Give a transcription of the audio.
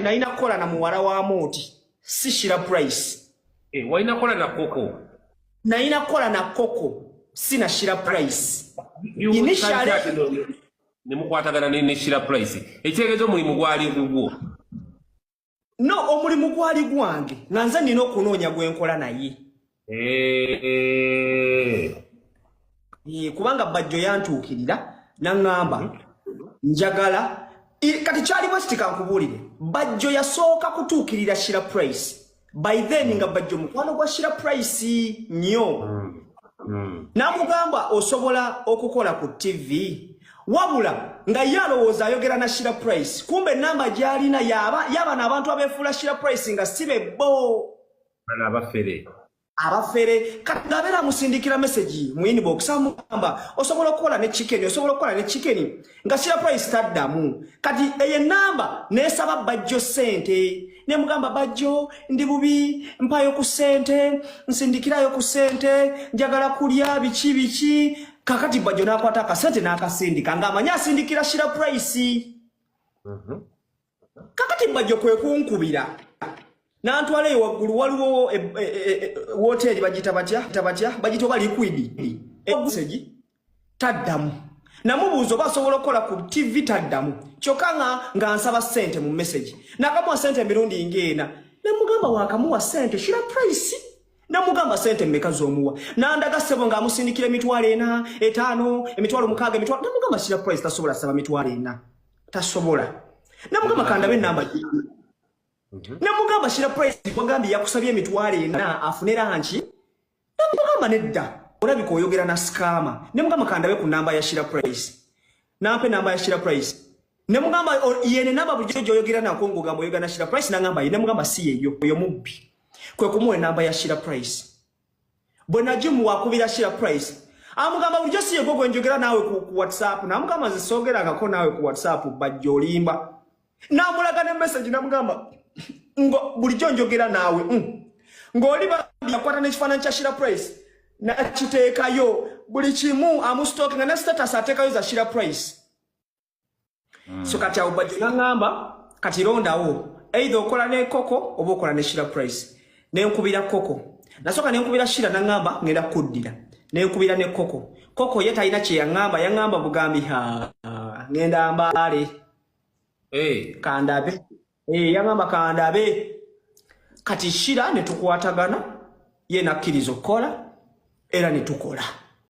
naina kola na muwala wa Moti si Shira Price. Waina kola na Koko. Naina kola na Koko si na Shira Price. Initially nemukwatagana ne Shira Price. Ekitegezo mulimu gwali gugwo. No, omulimu gwali gwange. Nanza nina okunoonya gwenkola naye. Kubanga bajjo yantuukirira nangamba njagala kati kyali bwasitika nkubulire bajjo yasooka kutuukirira Shira Price. By then nga bajjo mukwano gwa Shira Price nnyo. Namugamba osobola okukola ku TV wabula nga yalowooza ayogera na Shira Price kumbe namba gyalina yaba n'abantu abeefuula Shira Price nga sibe bo abafere kati ngabera musindikira message mu inbox amugamba osobola okukola ne chicken nga Shira Price taddamu kati eye namba nesaba bajjo sente ne mugamba bajjo ndi bubi mpayo ku sente nsindikirayo ku sente njagala kulya bichi kakati bajjo nakwata akasente n'akasindika ng'amanya asindikira Shira Price. Kakati bajjo kwe kunkubira nantwale waggulu waliwo hoteli bagita bagito liquid message taddamu namubuuzo basobola okukola ku TV taddamu kyokka nga nsaba sente mu message nakamuwa sente emirundi ng'ena namugamba wakamuwa sente Shira Price namugamba sente mmeka z'omuwa nandaga ssebo ng'amusindikira emitwalo 4 5 emitwalo 6 emitwalo namugamba Shira Price tasobola saba emitwalo 4 tasobola namugamba kandabe namba namugamba Shira Price wagambye yakusabye emitwalo 4 afunera hanchi namugamba nedda olabika oyogera na scammer namugamba kandabe ku namba ya Shira Price nampe namba ya Shira Price namugamba yene namba bujojo oyogera nako ngogamba oyogera na Shira Price nangamba yene namugamba si yeyo oyo mubbi kwe kumuwe namba ya Shira Price bona jimu wakubira Shira Price amugamba bujo si yego gwenjogera nawe ku WhatsApp namugamba zisogera ngako nawe ku WhatsApp bajjo olimba namulaga ne message namugamba ngo bulijjo njogera nawe ng'oliba yakwata n'ekifaananyi kya Shira Price nakiteekayo buli kimu amustoke nga ne status ateekayo za Shira Price. So kati awo bajjo nangamba kati rondawo either okola ne Koko oba okola ne Shira Price. Nenkubira Koko nasooka nenkubira Shira nangamba ngenda kuddira nenkubira ne Koko ye talina kye yangamba bugambi ngenda mbaale kandabe yangamba kandabe kati Shira ne tukwatagana ye nakkiriza okukola era ne tukola.